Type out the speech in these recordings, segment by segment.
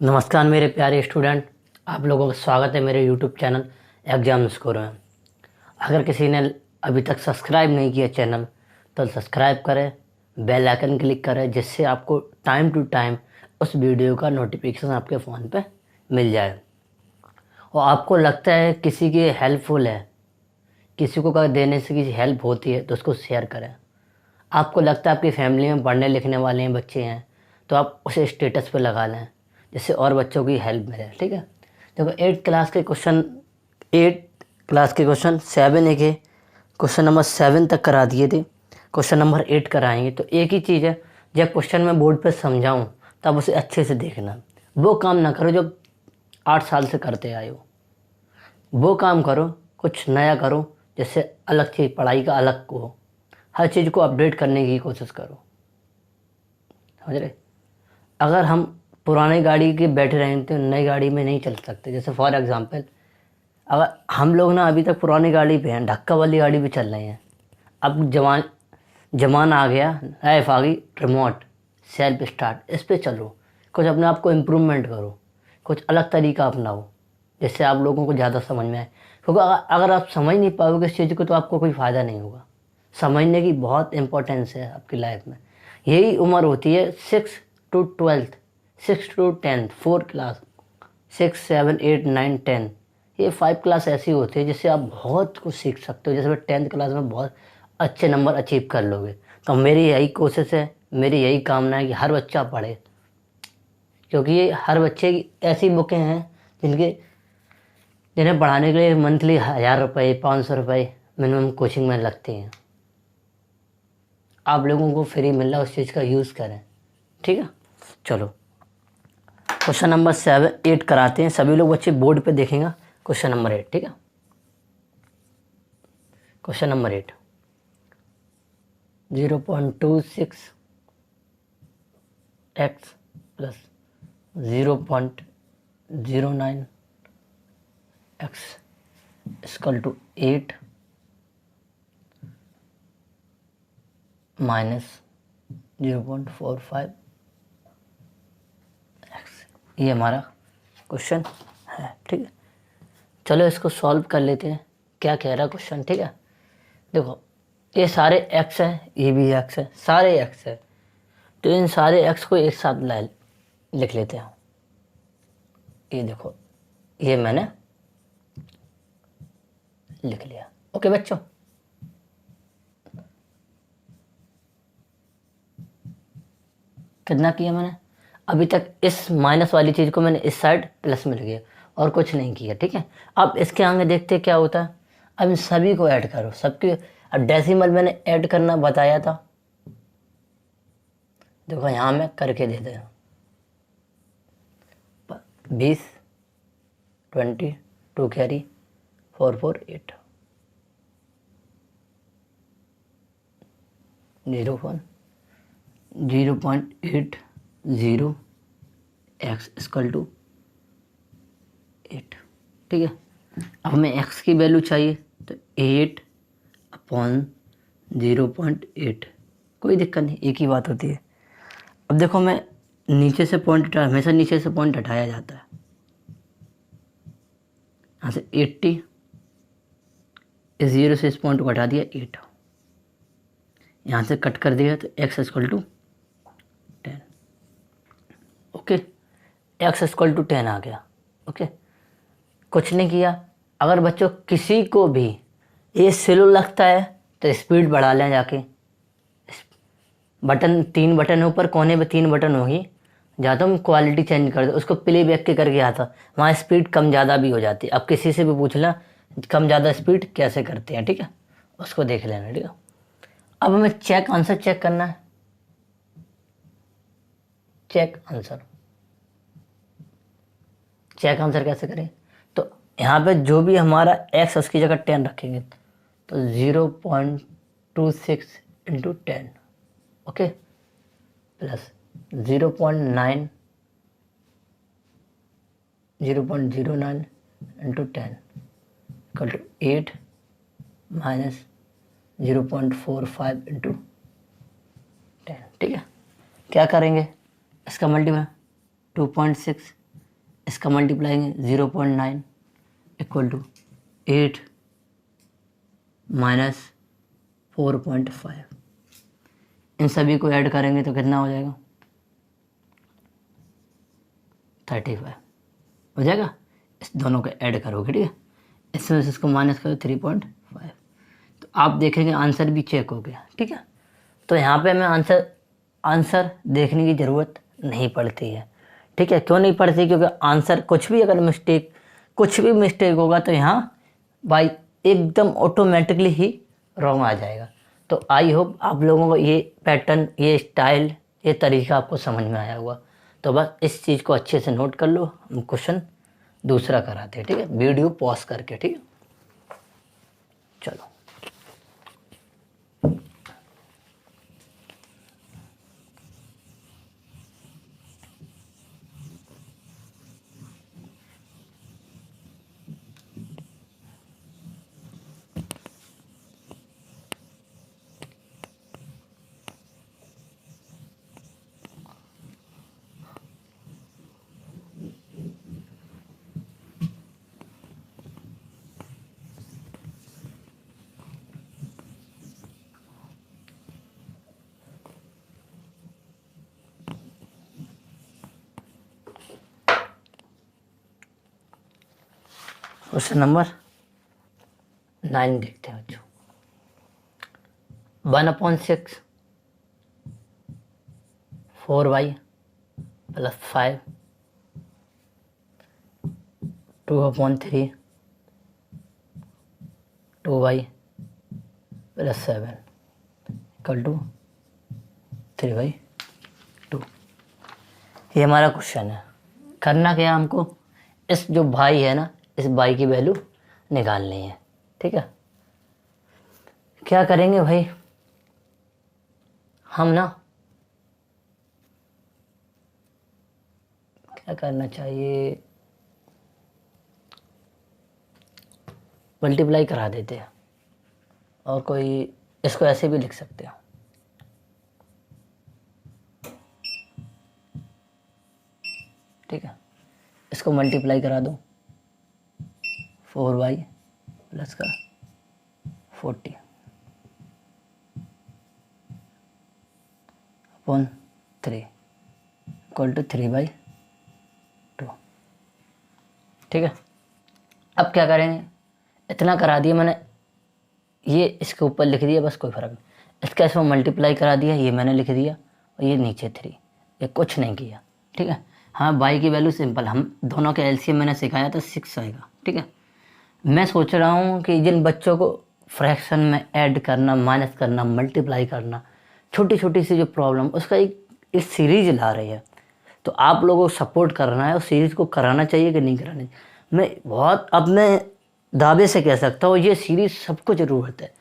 नमस्कार मेरे प्यारे स्टूडेंट, आप लोगों का स्वागत है मेरे यूट्यूब चैनल एग्जाम स्कोर में। अगर किसी ने अभी तक सब्सक्राइब नहीं किया चैनल तो सब्सक्राइब करें, बेल आइकन क्लिक करें, जिससे आपको टाइम टू टाइम उस वीडियो का नोटिफिकेशन आपके फ़ोन पे मिल जाए। और आपको लगता है किसी की हेल्पफुल है, किसी को कर देने से किसी हेल्प होती है तो उसको शेयर करें। आपको लगता है आपकी फैमिली में पढ़ने लिखने वाले हैं, बच्चे हैं, तो आप उसे स्टेटस पे लगा लें जिससे और बच्चों की हेल्प मिले। ठीक है, देखो 8 क्लास के क्वेश्चन 7 के क्वेश्चन नंबर 7 तक करा दिए थे। क्वेश्चन नंबर 8 कराएंगे। तो एक ही चीज़ है, जब क्वेश्चन मैं बोर्ड पे समझाऊं तब उसे अच्छे से देखना। वो काम ना करो जो 8 साल से करते आए हो, वो काम करो, कुछ नया करो, जिससे अलग चीज़ पढ़ाई का अलग को हो। हर चीज़ को अपडेट करने की कोशिश करो, समझ रहे। अगर हम पुरानी गाड़ी के बैठे रहें तो नई गाड़ी में नहीं चल सकते। जैसे फॉर एग्ज़ाम्पल, अगर हम लोग ना अभी तक पुरानी गाड़ी पे हैं, ढक्का वाली गाड़ी पे चल रहे हैं। अब जमाना आ गया, लाइफ आ गई रिमोट सेल्फ स्टार्ट, इस पे चलो। कुछ अपने आप को इम्प्रूवमेंट करो, कुछ अलग तरीका अपनाओ, जिससे आप लोगों को ज़्यादा समझ में आए। क्योंकि अगर आप समझ नहीं पाओगे इस चीज़ को तो आपको कोई फ़ायदा नहीं होगा। समझने की बहुत इम्पोर्टेंस है आपकी लाइफ में। यही उम्र होती है 6 to 12, 6 to 10, 4 क्लास, 6, 7, 8, 9, 10। ये 5 क्लास ऐसी होती है जिससे आप बहुत कुछ सीख सकते हो। जैसे 10th क्लास में बहुत अच्छे नंबर अचीव कर लोगे। तो मेरी यही कोशिश है, मेरी यही कामना है कि हर बच्चा पढ़े, क्योंकि ये हर बच्चे की ऐसी बुकें हैं जिन्हें पढ़ाने के लिए मंथली 1000 रुपये 500 रुपये मिनिमम कोचिंग में लगते हैं। आप लोगों को फ्री मिल रहा है, उस चीज़ का यूज़ करें। ठीक है, चलो क्वेश्चन नंबर 8 कराते हैं। सभी लोग बच्चे बोर्ड पे देखेंगे क्वेश्चन नंबर 8। ठीक है, question number 8, 0.26 x plus 0.09 x equal to 8 minus 0.45 x, ये हमारा क्वेश्चन है। ठीक है, चलो इसको सॉल्व कर लेते हैं। क्या कह रहा है क्वेश्चन? ठीक है, देखो ये सारे x हैं, ये भी x है, सारे x है। तो इन सारे x को एक साथ लिख लेते हैं। ये देखो, ये मैंने लिख लिया। ओके बच्चों, कितना किया मैंने? अभी तक इस माइनस वाली चीज़ को मैंने इस साइड प्लस में लिखा और कुछ नहीं किया। ठीक है, अब इसके आगे देखते क्या होता है। अब इन सभी को ऐड करो, सबके। अब डेसिमल मैंने ऐड करना बताया था, देखो यहाँ मैं करके दे दे 20, 20, 2 कैरी 4, 4, 8, 0.80 x इक्वल टू 8। ठीक है, अब हमें x की वैल्यू चाहिए तो 8/0.8। कोई दिक्कत नहीं, एक ही बात होती है। अब देखो मैं नीचे से पॉइंट हमेशा नीचे से पॉइंट हटाया जाता है। यहाँ से 80, इस 0 से इस पॉइंट को हटा दिया 8, यहाँ से कट कर दिया तो x equal to 10। Okay, x equal to 10 आ गया। ओके, कुछ नहीं किया। अगर बच्चों किसी को भी ये स्लो लगता है तो स्पीड बढ़ा लें जाके। बटन 3 बटन है ऊपर कोने पे, 3 बटन होगी। जाता हूँ क्वालिटी चेंज कर दो, उसको प्ले बैक के करके आता, वहाँ स्पीड कम ज़्यादा भी हो जाती है। अब किसी से भी पूछ लें कम ज़्यादा स्पीड कैसे करते हैं, ठीक है, उसको देख लेना। ठीक है, अब हमें आंसर चेक करना है। चेक आंसर कैसे करें? तो यहाँ पे जो भी हमारा x उसकी जगह 10 रखेंगे तो 0.26 into 10, okay, plus 0.09 into 10 equal to 8 minus 0.45 into 10। ठीक है, क्या करेंगे? इसका मल्टीपल 2.6 इसका मल्टीप्लाई 0.9 इक्वल टू 8 माइनस 4.5। इन सभी को ऐड करेंगे तो कितना हो जाएगा 35 हो जाएगा। इस दोनों को ऐड करोगे, ठीक है, इसमें से इसको माइनस करो 3.5, तो आप देखेंगे आंसर भी चेक हो गया, ठीक है। तो यहाँ पे हमें आंसर देखने की ज़रूरत नहीं पड़ती है, ठीक है। क्यों नहीं पड़ती? क्योंकि आंसर कुछ भी मिस्टेक होगा तो यहाँ बाई एकदम ऑटोमेटिकली ही रॉन्ग आ जाएगा। तो आई होप आप लोगों को ये पैटर्न, ये स्टाइल, ये तरीका आपको समझ में आया होगा। तो बस इस चीज़ को अच्छे से नोट कर लो। हम क्वेश्चन दूसरा कराते हैं, ठीक है, वीडियो पॉज करके, ठीक है। चलो क्वेश्चन नंबर 9 देखते हैं बच्चों। 1/6 4y plus 5 2/3 2y plus 7 equal to 3/2। ये हमारा क्वेश्चन है। करना क्या है हमको, इस जो भाई है ना, इस बाई की वैल्यू निकालनी है, ठीक है। क्या करेंगे भाई, हम ना क्या करना चाहिए, मल्टीप्लाई करा देते हैं, और कोई इसको ऐसे भी लिख सकते हो, ठीक है। इसको मल्टीप्लाई करा दो 4y प्लस का 40 अपॉन 3 इक्वल टू 3/2, ठीक है। अब क्या करेंगे, इतना करा दिया मैंने, ये इसके ऊपर लिख दिया, बस कोई फ़र्क नहीं। इसका इसमें मल्टीप्लाई करा दिया, ये मैंने लिख दिया, और ये नीचे 3, ये कुछ नहीं किया, ठीक है। हाँ, बाई की वैल्यू सिंपल, हम दोनों के एलसीएम मैंने सिखाया था 6 आएगा, ठीक है। मैं सोच रहा हूँ कि जिन बच्चों को फ्रैक्शन में ऐड करना, माइनस करना, मल्टीप्लाई करना, छोटी छोटी सी जो प्रॉब्लम, उसका एक सीरीज ला रही है, तो आप लोगों को सपोर्ट करना है, उस सीरीज़ को कराना चाहिए कि नहीं कराना चाहिए। मैं बहुत अपने दावे से कह सकता हूँ, ये सीरीज़ सबको ज़रूरत है।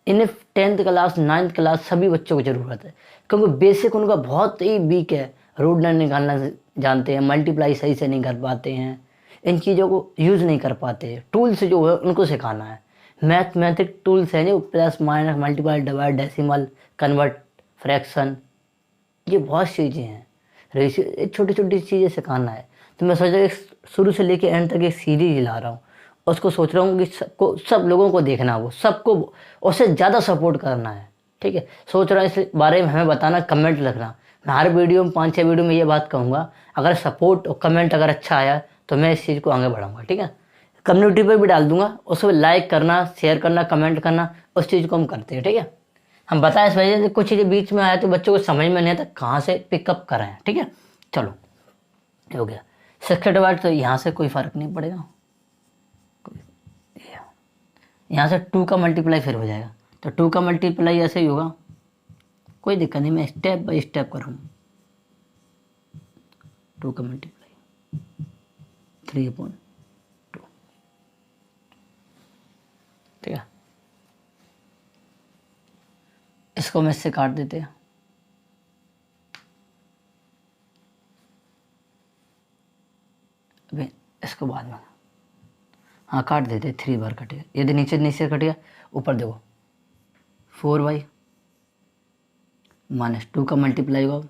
इन्हें 10th क्लास 9th क्लास सभी बच्चों को ज़रूरत है, क्योंकि बेसिक उनका बहुत ही वीक है। रूट नहीं निकालना जानते हैं, मल्टीप्लाई सही से नहीं कर पाते हैं, इन चीज़ों को यूज़ नहीं कर पाते हैं। टूल्स जो है उनको सिखाना है, मैथमेटिक टूल्स हैं जो plus minus multiply divide decimal convert fraction, ये बहुत चीज़ें हैं, रेशियो, छोटी छोटी चीज़ें सिखाना है। तो मैं सोच रहा हूँ शुरू से लेके एंड तक एक सीरीज ला रहा हूँ, उसको सोच रहा हूँ कि सबको, सब लोगों को देखना हो, सबको उससे ज़्यादा सपोर्ट करना है, ठीक है। सोच रहा हूँ इस बारे में हमें बताना, कमेंट लिखना। मैं हर वीडियो में 5-6 वीडियो में ये बात कहूँगा, अगर सपोर्ट और कमेंट अगर अच्छा आया तो मैं इस चीज़ को आगे बढ़ाऊँगा, ठीक है। कम्युनिटी पर भी डाल दूँगा, उसमें लाइक करना, शेयर करना, कमेंट करना, उस चीज़ को हम करते हैं, ठीक है। हम बताएं इस वजह से कुछ चीज़ें बीच में आया तो बच्चों को समझ में नहीं आता कहाँ से पिकअप करें, ठीक है। चलो हो गया 6 तो यहाँ से कोई फ़र्क नहीं पड़ेगा, यहाँ से 2 का मल्टीप्लाई फिर हो जाएगा, तो 2 का मल्टीप्लाई ऐसे ही होगा, कोई दिक्कत नहीं, मैं स्टेप बाय स्टेप करूँ। 2 का मल्टीप्लाई 3/2, ठीक है। इसको मैं इससे काट देते हैं, अभी इसको बाद में, हाँ काट देते, 3 बार कटेगा, यदि नीचे नीचे कटेगा, ऊपर देखो 4y माइनस 2 का मल्टीप्लाई होगा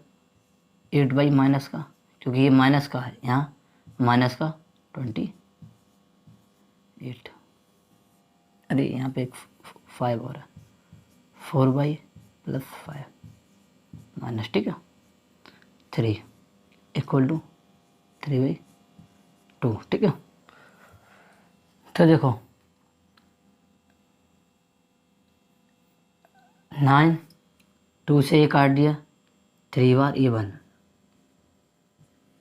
8y माइनस का, क्योंकि ये माइनस का है, यहाँ माइनस का 28, अरे यहाँ पे एक 5 और है, 4/+5 माइनस, ठीक है, 3 इक्वल टू 3/2, ठीक है। तो देखो 9, 2 से ये काट दिया, 3 बार ये 1,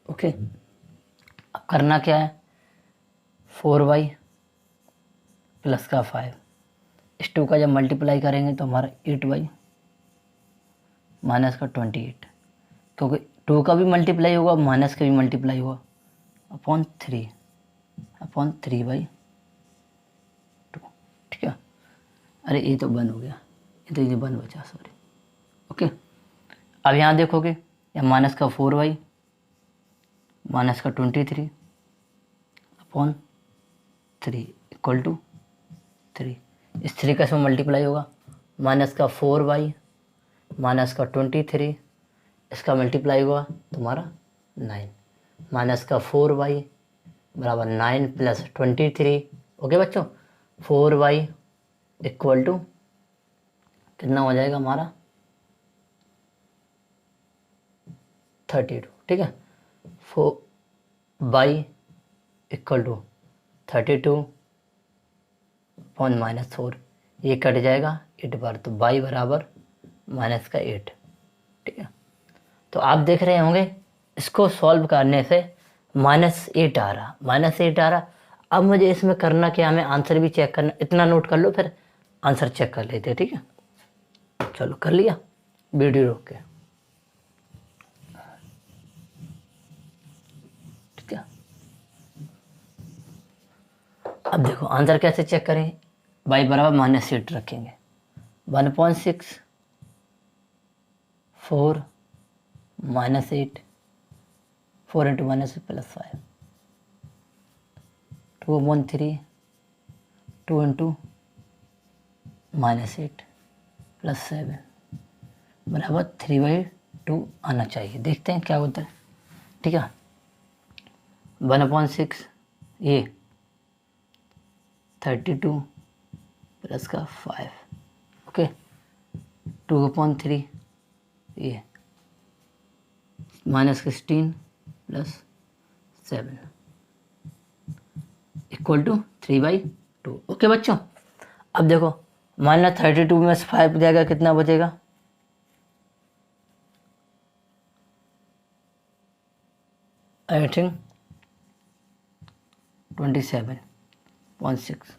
ओके। अब करना क्या है, 4/+5, इस 2 का जब मल्टीप्लाई करेंगे तो हमारा 8/-28, क्योंकि 2 का भी मल्टीप्लाई होगा, माइनस का भी मल्टीप्लाई होगा, अपॉन 3/2, ठीक है। अरे ये तो 1 हो गया, ये तो ये 1 बचा, सॉरी, ओके। अब यहाँ देखोगे, या माइनस का 4/, माइनस का 23 अपॉन 3 इक्वल टू 3, इस 3 का इसमें मल्टीप्लाई होगा, माइनस का 4/, माइनस का 23, इसका मल्टीप्लाई हुआ तुम्हारा 9, माइनस का 4/, बराबर 9 + 23, ओके बच्चों। 4/, इक्वल टू कितना हो जाएगा हमारा 32, ठीक है। 4/, इक्वल टू 32 अपॉन -4, ये कट जाएगा 8 बार, तो y बराबर -8, ठीक है। तो आप देख रहे होंगे इसको सॉल्व करने से -8 आ रहा, -8 आ रहा। अब मुझे इसमें करना क्या, हमें आंसर भी चेक करना, इतना नोट कर लो, फिर आंसर चेक कर लेते हैं, ठीक है। चलो कर लिया, वीडियो रोक के, ठीक है। अब देखो आंसर कैसे चेक करें, y बराबर -8 रखेंगे, 1/6, 4 -8, 4 × -8 + 5, 2/3, 2 × -8 + 7 बराबर 3/2 आना चाहिए। देखते हैं क्या होता है, ठीक है। 1/6 ये 32 प्लस का 5, ओके। 2/3 ये -16 + 7 इक्वल टू 3/2, ओके बच्चों। अब देखो -32 में से 5 जाएगा, कितना बचेगा, आई थिंक 27.6,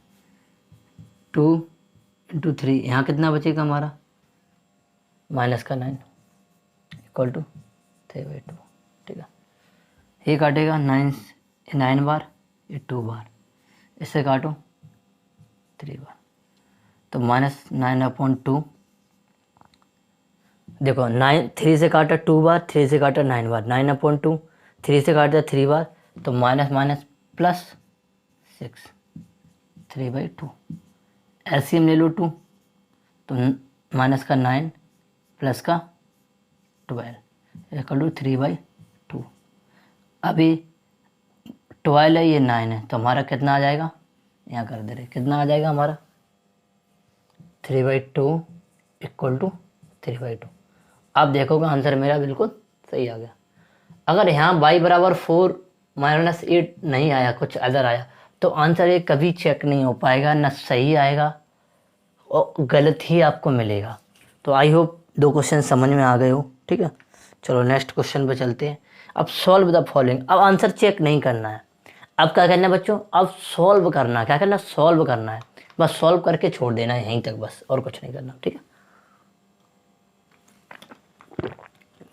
2 × 3, यहाँ कितना बचेगा हमारा -9 इक्वल टू 3/2, ठीक है। ये काटेगा 9 बार, ये 2 बार, इससे काटो 3 बार, तो -9/2, देखो 9, 3 से काटा 2 बार, 3 से काटा 9 बार, 9/2, 3 से काटा 3 बार, तो माइनस +6, 3/2, एलसीएम ले लो 2, तो माइनस का 9 प्लस का 12 इक्वल टू 3/2। अभी 12 है, ये 9 है, तो हमारा कितना आ जाएगा, यहाँ कर दे रहे, कितना आ जाएगा हमारा 3/2 इक्वल टू 3/2। आप देखोगे आंसर मेरा बिल्कुल सही आ गया। अगर यहाँ y बराबर 4 -8 नहीं आया, कुछ अदर आया, तो आंसर ये कभी चेक नहीं हो पाएगा, ना सही आएगा और गलत ही आपको मिलेगा। तो आई होप 2 क्वेश्चन समझ में आ गए हो, ठीक है। चलो नेक्स्ट क्वेश्चन पे चलते हैं। अब सॉल्व द फॉलोइंग, अब आंसर चेक नहीं करना है, अब क्या करना है बच्चों, अब सॉल्व करना है, क्या करना है, सॉल्व करना है, बस सॉल्व करके छोड़ देना है यहीं तक, बस और कुछ नहीं करना, ठीक है।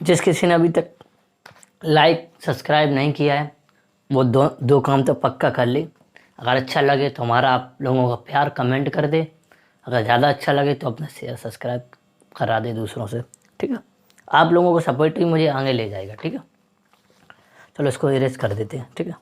जिस किसी ने अभी तक लाइक सब्सक्राइब नहीं किया है वो दो काम तो पक्का कर ले। अगर अच्छा लगे तो हमारा आप लोगों का प्यार कमेंट कर दे, अगर ज़्यादा अच्छा लगे तो अपना शेयर सब्सक्राइब करा दे दूसरों से, ठीक है। आप लोगों को सपोर्ट ही मुझे आगे ले जाएगा, ठीक है। चलो इसको इरेज कर देते हैं, ठीक है।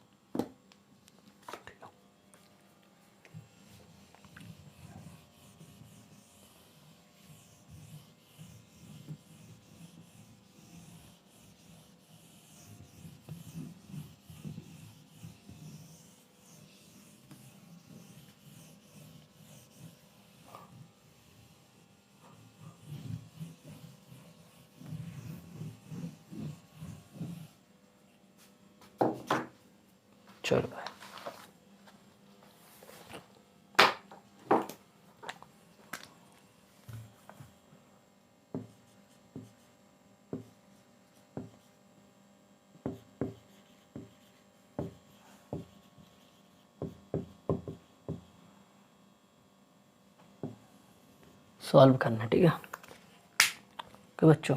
चलो सॉल्व करना, ठीक है कि बच्चों।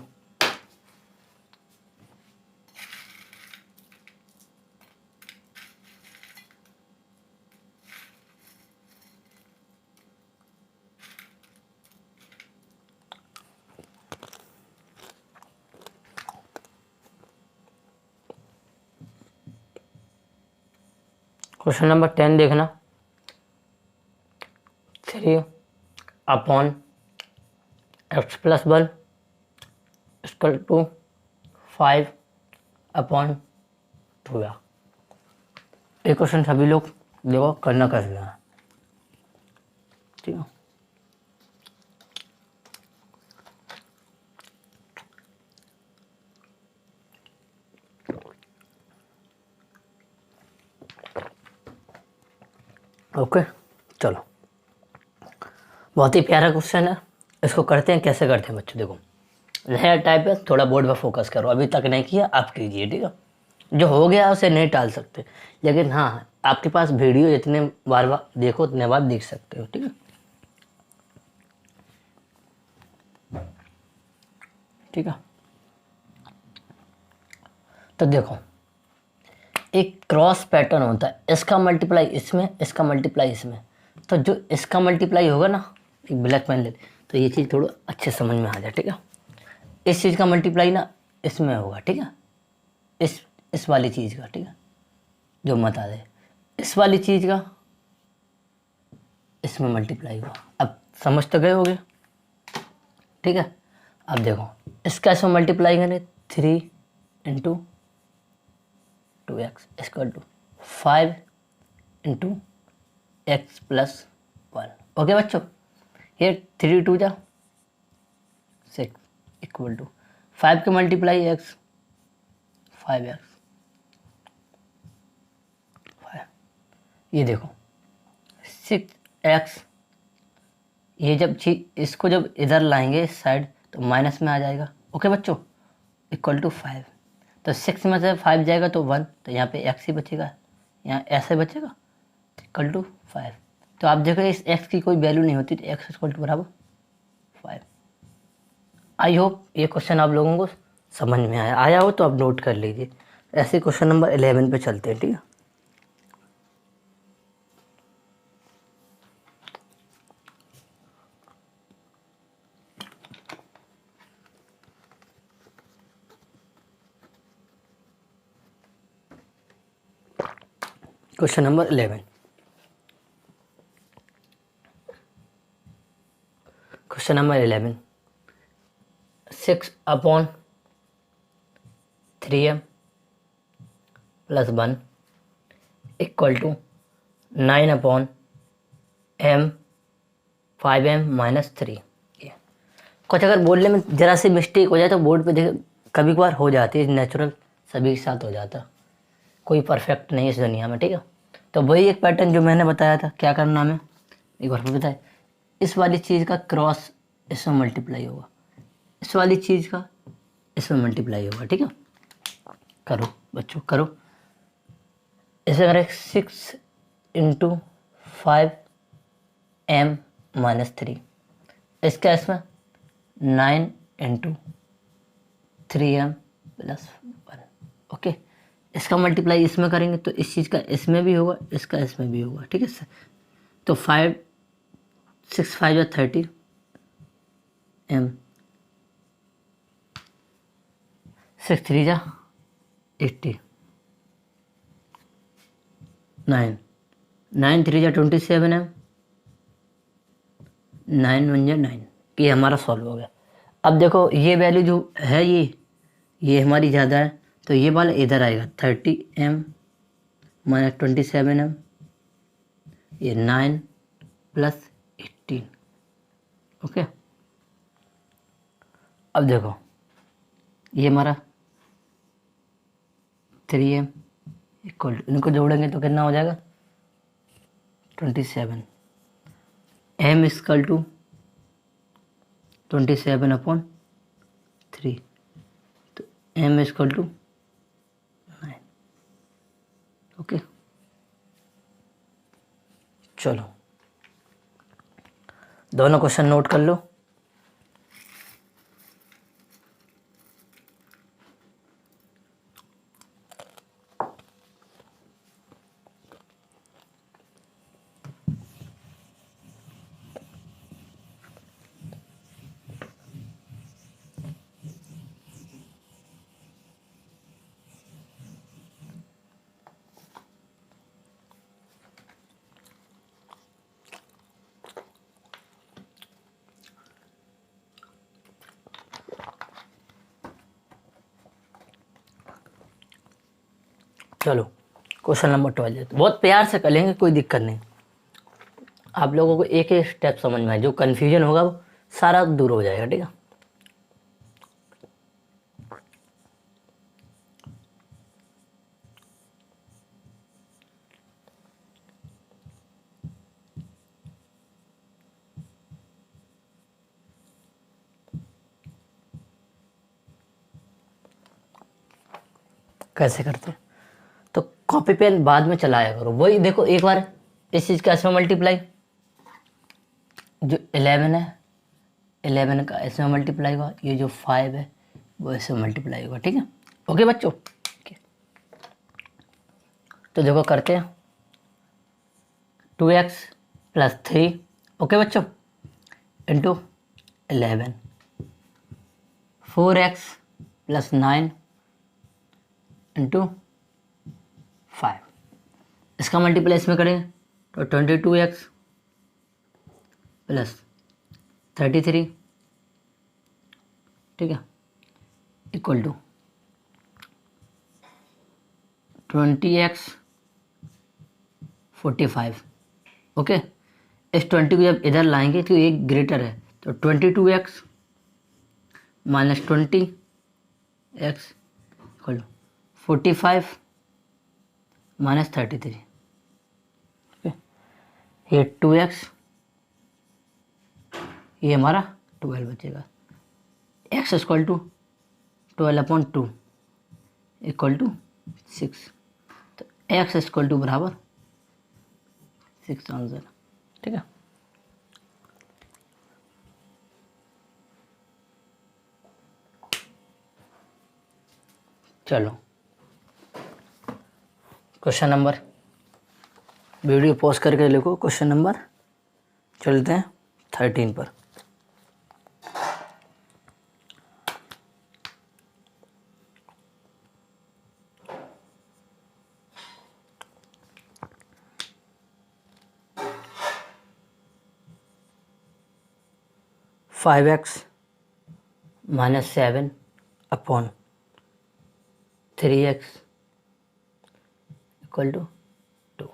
क्वेश्चन नंबर 10 देखना। 3/x+1 equal to 5/2। ये क्वेश्चन सभी लोग देखो करना कैसे है, ठीक है। ओके चलो, बहुत ही प्यारा क्वेश्चन है। इसको करते हैं, कैसे करते हैं बच्चों, देखो नया टाइप है, थोड़ा बोर्ड पर फोकस करो, अभी तक नहीं किया आप कीजिए, ठीक है। जो हो गया उसे नहीं टाल सकते, लेकिन हाँ आपके पास वीडियो जितने बार बार देखो उतने बार देख सकते हो, ठीक है। ठीक है, तो देखो एक क्रॉस पैटर्न होता है, इसका मल्टीप्लाई इसमें, इसका मल्टीप्लाई इसमें। तो जो इसका मल्टीप्लाई होगा ना, एक ब्लैक पेन ले, तो ये चीज़ थोड़ा अच्छे समझ में आ जाए, ठीक है। इस चीज़ का मल्टीप्लाई ना इसमें होगा, ठीक है, इस वाली चीज़ का, ठीक है, जो मत आ जाए। इस वाली चीज़ का इसमें मल्टीप्लाई हुआ। अब समझ तो गए होगे, ठीक है। अब देखो इसका इसमें मल्टीप्लाई करें, 3×2x equal to 5×x+1। Okay बच्चों, ये 3×2 जा 6 इक्वल टू 5 के मल्टीप्लाई x 5x 5। ये देखो 6x, ये जब इसको जब इधर लाएंगे इस साइड तो माइनस में आ जाएगा। ओके बच्चों, इक्वल टू 5। तो 6 में से 5 जाएगा तो 1, तो यहाँ पे x ही बचेगा, यहाँ ऐसे बचेगा, इक्वल टू 5। तो आप देखो इस x की कोई वैल्यू नहीं होती, तो x इक्वल टू बराबर 5। आई होप ये क्वेश्चन आप लोगों को समझ में आया हो तो आप नोट कर लीजिए। ऐसे क्वेश्चन नंबर 11 पे चलते हैं, ठीक है। Question number 11, question number 11, 6/3m+1 equal to 9/m5m-3। कुछ अगर बोलने में ज़रा सी मिस्टेक हो जाए तो बोर्ड पे देख, कभी कभार हो जाती है, नेचुरल सभी के साथ हो जाता, कोई परफेक्ट नहीं है इस दुनिया में, ठीक है। तो वही एक पैटर्न जो मैंने बताया था, क्या करना हमें एक बार फिर बताए, इस वाली चीज़ का क्रॉस इसमें मल्टीप्लाई होगा, इस वाली चीज़ का इसमें मल्टीप्लाई होगा, ठीक है। करो बच्चों करो, इसे करें 6×5m-3, इसका इसमें 9×3m+1। ओके, इसका मल्टीप्लाई इसमें करेंगे तो इस चीज़ का इसमें भी होगा, इसका इसमें भी होगा, ठीक है। तो 5 6 5 या 30 m, 6 3 जा 80, 9 9 3 जा 27 m, 9 1 जा 9। ये हमारा सॉल्व हो गया। अब देखो ये वैल्यू जो है ये हमारी ज़्यादा है, तो ये वाला इधर आएगा 30m-27m, ये 9+18। ओके, अब देखो ये हमारा 3m, इक्वल टू, इनको जोड़ेंगे तो कितना हो जाएगा 27, m इक्वल टू 27/3, तो m इक्वल टू 9। ओके, चलो दोनों क्वेश्चन नोट कर लो। चलो क्वेश्चन नंबर 12 बहुत प्यार से कर लेंगे, कोई दिक्कत नहीं। आप लोगों को एक एक स्टेप समझ में आए, जो कन्फ्यूजन होगा वो सारा दूर हो जाएगा, ठीक है। कैसे करते हैं, तो कॉपी पेन बाद में चलाया करो। वही देखो एक बार इस चीज़ का इसमें मल्टीप्लाई, जो 11 है 11 का इसमें मल्टीप्लाई हुआ, ये जो 5 है वो इसमें मल्टीप्लाई होगा, ठीक है। ओके बच्चों, तो देखो करते हैं 2x + 3, ओके बच्चों, इंटू 11, 4x + 9 इंटू 5, इसका मल्टीप्लाई इसमें करें तो 22x + 33, ठीक है, इक्वल टू 20x 45। ओके, इस 20 को जब इधर लाएंगे तो ये ग्रेटर है, तो 22x - 20x इक्वल टू 45 - 33। ये 2x, ये हमारा 12 बचेगा, x equal to 12/2 equal to 6, तो x इक्वल टू बराबर 6 आंसर, ठीक है। चलो क्वेश्चन नंबर, वीडियो पॉज करके लिखो, क्वेश्चन नंबर चलते हैं 13 पर। (5x - 7/3x equal to 2।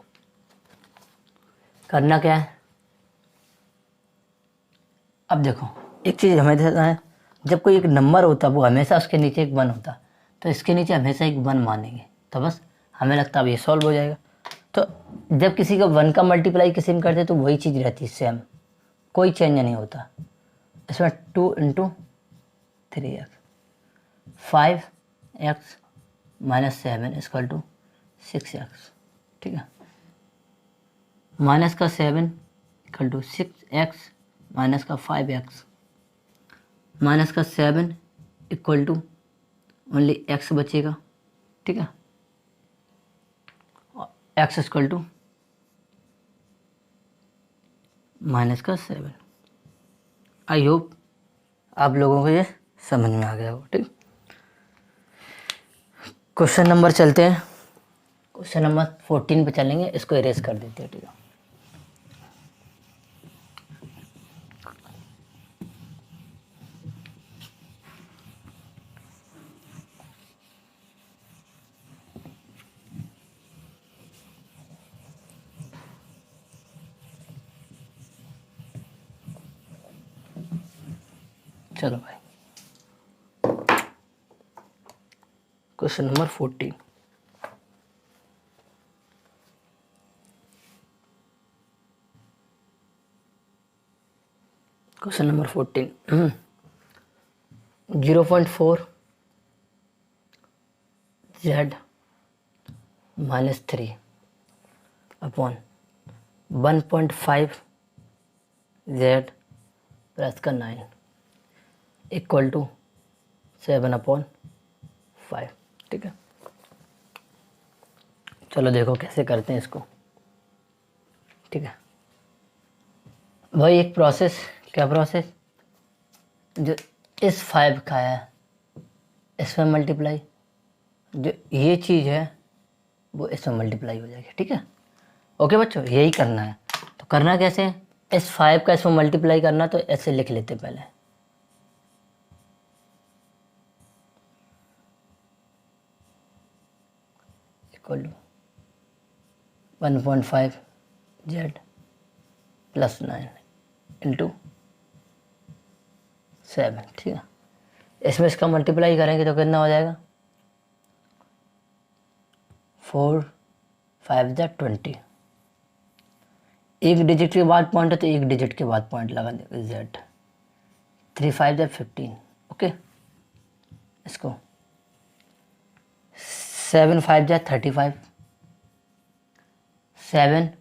करना क्या है, अब देखो एक चीज़ हमें देता है, जब कोई एक नंबर होता वो हमेशा उसके नीचे एक 1 होता, तो इसके नीचे हमेशा एक 1 मानेंगे, तो बस हमें लगता है अब ये सॉल्व हो जाएगा। तो जब किसी का 1 का मल्टीप्लाई किसी में करते तो वही चीज़ रहती है सेम, कोई चेंज नहीं होता। इसमें 2 × 3x, 5x - 7 equal to 6x, ठीक है। माइनस का 7 इक्वल टू 6x माइनस का 5x, माइनस का 7 इक्वल टू ओनली x बचेगा, ठीक है, x इक्वल टू माइनस का 7। आई होप आप लोगों को ये समझ में आ गया हो, ठीक। क्वेश्चन नंबर चलते हैं, क्वेश्चन नंबर 14 पे चलेंगे, इसको इरेज कर देते हैं, ठीक है। चलो भाई, question number 14, question number 14, 0.4 z -3 upon 1.5 z plus का 9 इक्वल टू 7/5। ठीक है, चलो देखो कैसे करते हैं इसको। ठीक है, वही एक प्रोसेस, क्या प्रोसेस, जो इस 5 का है इसमें मल्टीप्लाई, जो ये चीज़ है वो इसमें मल्टीप्लाई हो जाएगी। ठीक है, ओके बच्चों, यही करना है। तो करना कैसे है, इस 5 का इसमें मल्टीप्लाई करना, तो ऐसे लिख लेते पहले, equal to 1.5 z plus 9 into 7। ठीक है, इसमें इसका मल्टीप्लाई करेंगे तो कितना हो जाएगा, 4 5 20। एक डिजिट के बाद पॉइंट है तो एक डिजिट के बाद पॉइंट लगा देगा z। 3 5 15। ओके, इसको 7 5 35, 7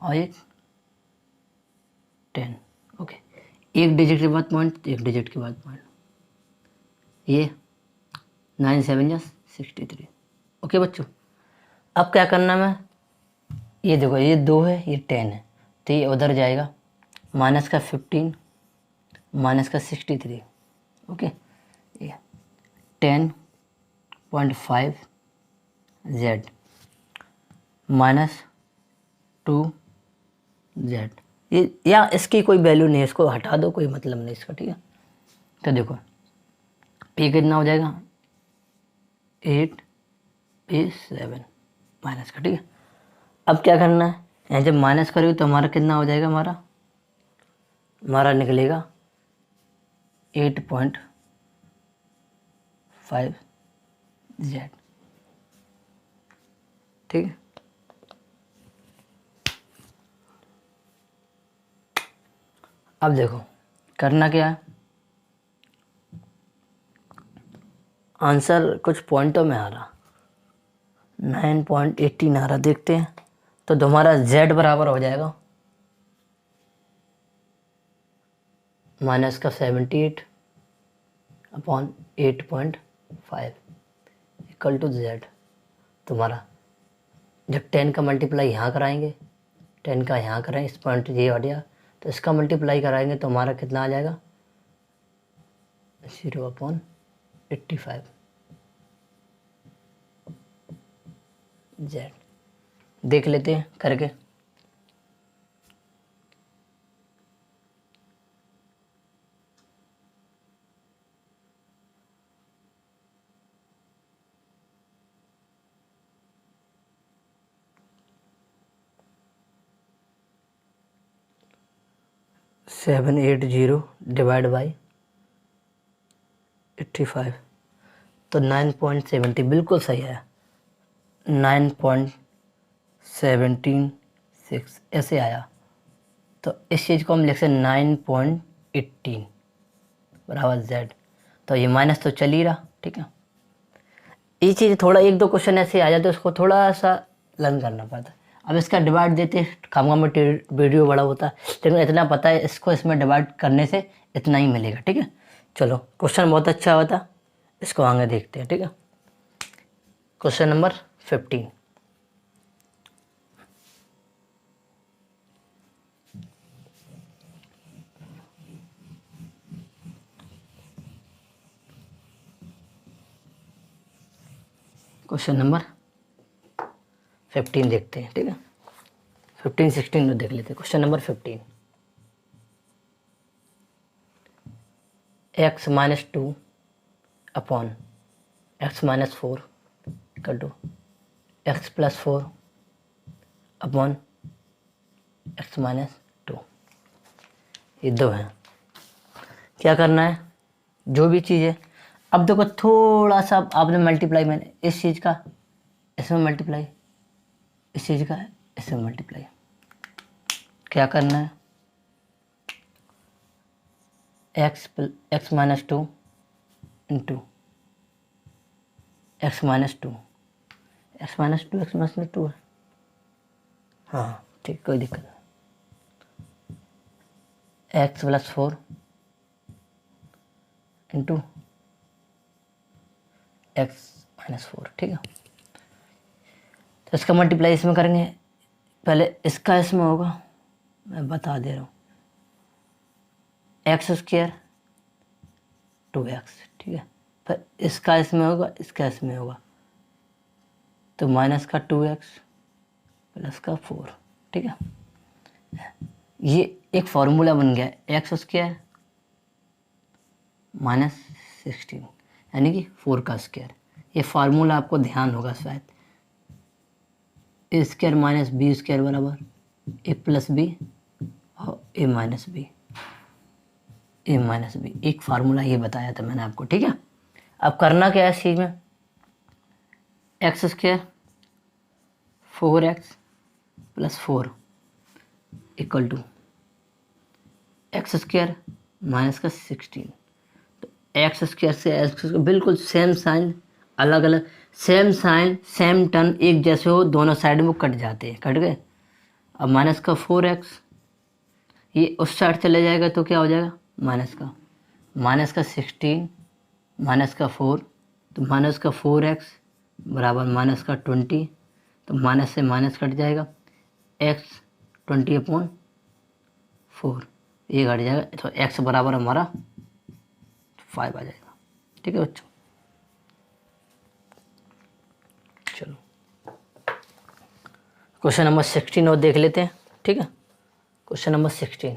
और एक 10। ओके, एक डिजिट के बाद पॉइंट, एक डिजिट के बाद पॉइंट, ये 9 7 63। ओके बच्चों, अब क्या करना है, ये देखो ये 2 है, ये 10 है, तो ये उधर जाएगा, माइनस का 15 माइनस का 63। ओके, ये 10.5 z माइनस 2 z, ये या इसकी कोई वैल्यू नहीं है, इसको हटा दो, कोई मतलब नहीं इसका। ठीक है, तो देखो ये कितना हो जाएगा, 8 7 माइनस का। ठीक है, अब क्या करना है, यहाँ जब माइनस करोगे तो हमारा कितना हो जाएगा, हमारा निकलेगा 8.5 z। ठीक है, अब देखो करना क्या है, आंसर कुछ पॉइंटों में आ रहा, 9.18 आ रहा, देखते हैं। तो तुम्हारा z बराबर हो जाएगा माइनस का 78 अपॉन 8.5 इक्वल टू z। तुम्हारा जब 10 का मल्टीप्लाई यहाँ कराएंगे, 10 का यहाँ कराएंगे, इस पॉइंट ये हट गया, तो इसका मल्टीप्लाई कराएंगे तो हमारा कितना आ जाएगा, 0/85 z। देख लेते हैं करके। सेवन 780 डिवाइड बाई 85, तो 9.70 बिल्कुल सही है, 9.176 ऐसे आया। तो इस चीज़ को हम लिख सकते 9.18 बराबर z। तो ये माइनस तो चल ही रहा। ठीक है, ये चीज़ थोड़ा एक दो क्वेश्चन ऐसे आ जाते हैं, उसको थोड़ा सा लर्न करना पड़ता है। अब इसका डिवाइड देते खामगा में वीडियो बड़ा होता है, लेकिन इतना पता है इसको इसमें डिवाइड करने से इतना ही मिलेगा। ठीक है, चलो क्वेश्चन बहुत अच्छा होता, इसको आगे देखते हैं। ठीक है, क्वेश्चन नंबर 15, क्वेश्चन नंबर 15 देखते हैं। ठीक है, 15 16 में देख लेते हैं। Question number 15, x - 2 upon x - 4 equal to x + 4 upon x - 2। ये दो हैं, क्या करना है, जो भी चीज़ है। अब देखो थोड़ा सा आपने मल्टीप्लाई, मैंने इस चीज़ का इसमें मल्टीप्लाई, इस चीज़ का इसमें मल्टीप्लाई, क्या करना है, x minus two into x minus two है। हाँ ठीक, कोई दिक्कत नहीं। X plus 4 into x minus 4, ठीक है। तो इसका मल्टीप्लाई इसमें करेंगे, पहले इसका इसमें होगा, मैं बता दे रहा हूँ, एक्स स्क्वायर 2x, ठीक है। फिर इसका इसमें होगा, इसका इसमें होगा, तो माइनस का 2x प्लस का 4, ठीक है। ये एक फार्मूला बन गया, एक्स स्क्वायर माइनस 16 यानी कि 4 का स्क्वायर। ये फार्मूला आपको ध्यान होगा शायद, ए स्क्वायर माइनस बी स्क्वायर बराबर ए प्लस बी और ए माइनस बी, एक फार्मूला ये बताया था मैंने आपको, ठीक है। अब करना क्या है इस चीज़ में, x square 4x plus 4 equal to x square minus का 16। तो एक्स स्क्वायर से एक्स स्क्वायर बिल्कुल सेम साइन, अलग अलग, सेम साइन सेम टर्म एक जैसे हो, दोनों साइड में वो कट जाते हैं, कट गए। अब माइनस का 4x ये उस साइड चले जाएगा तो क्या हो जाएगा, माइनस का 16 माइनस का 4, तो माइनस का 4x बराबर माइनस का 20, तो माइनस से माइनस कट जाएगा, x 20/4 ये घट जाएगा, तो x बराबर हमारा 5 आ जाएगा, ठीक है बच्चों। चलो क्वेश्चन नंबर 16 और देख लेते हैं, ठीक है। क्वेश्चन नंबर 16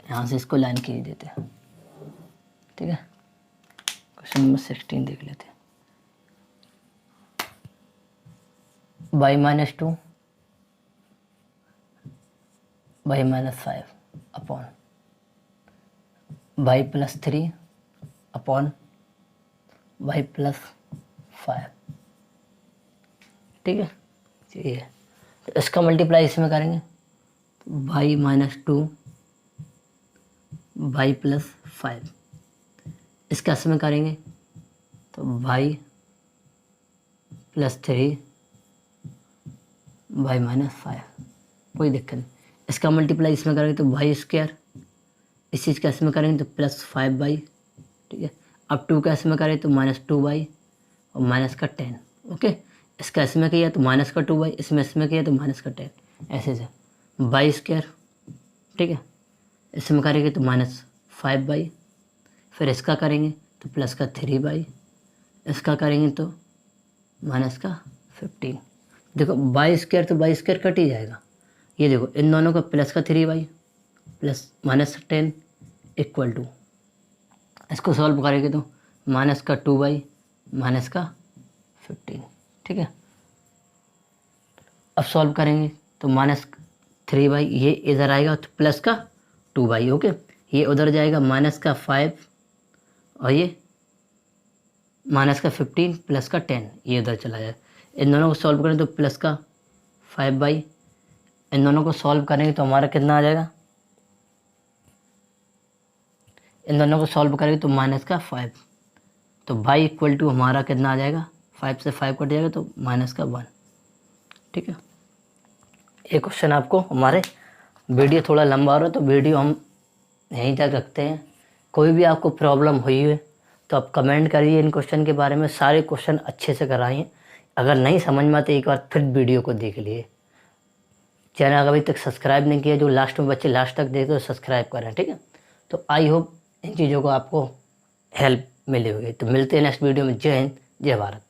यहाँ से इसको लाइन खींच देते हैं, ठीक है। क्वेश्चन नंबर 16 देख लेते हैं। y minus 2 y minus 5 upon y plus 3 upon y plus 5, ठीक है। ये है, तो इसका मल्टीप्लाई इसमें करेंगे, तो y माइनस 2 y प्लस 5, इसका इसमें करेंगे तो y प्लस 3 y माइनस 5, कोई दिक्कत नहीं। इसका मल्टीप्लाई इसमें करेंगे तो y स्क्वायर, इस चीज़ का इसमें करेंगे तो प्लस 5y, ठीक है। अब 2 का इसमें करें तो माइनस 2y और माइनस का 10, ओके। इसका इसमें किया तो माइनस का 2y, इसमें किया तो माइनस का 10, ऐसे से y स्क्वायर, ठीक है। इसमें करेंगे तो माइनस 5y, फिर इसका करेंगे तो प्लस का 3y, इसका करेंगे तो माइनस का 15। देखो y स्क्वायर तो y स्क्वायर कट ही जाएगा, ये देखो इन दोनों का प्लस का 3y plus minus 10 equal to, इसको सॉल्व करेंगे तो माइनस का 2y माइनस का 15, ठीक है। अब सॉल्व करेंगे तो माइनस 3y ये इधर आएगा तो प्लस का 2y, ओके। ये उधर जाएगा माइनस का 5 और ये माइनस का 15 प्लस का 10 ये उधर चला जाएगा। इन दोनों को सॉल्व करें तो प्लस का 5y, इन दोनों को सॉल्व करेंगे तो हमारा कितना आ जाएगा, इन दोनों को सॉल्व करेंगे तो माइनस का 5, तो y इक्वल टू हमारा कितना आ जाएगा, 5 से 5 कट जाएगा तो माइनस का 1, ठीक है। ये क्वेश्चन आपको, हमारे वीडियो थोड़ा लंबा हो रहा है तो वीडियो हम यहीं तक रखते हैं। कोई भी आपको प्रॉब्लम हुई है तो आप कमेंट करिए इन क्वेश्चन के बारे में, सारे क्वेश्चन अच्छे से कराइए। अगर नहीं समझ में आते एक बार फिर वीडियो को देख लिए। चैनल अभी तक सब्सक्राइब नहीं किया, जो लास्ट में बच्चे लास्ट तक देखते तो सब्सक्राइब करें, ठीक है। तो आई होप इन चीज़ों को आपको हेल्प मिली होगी। तो मिलते हैं नेक्स्ट वीडियो में। जय हिंद, जय भारत।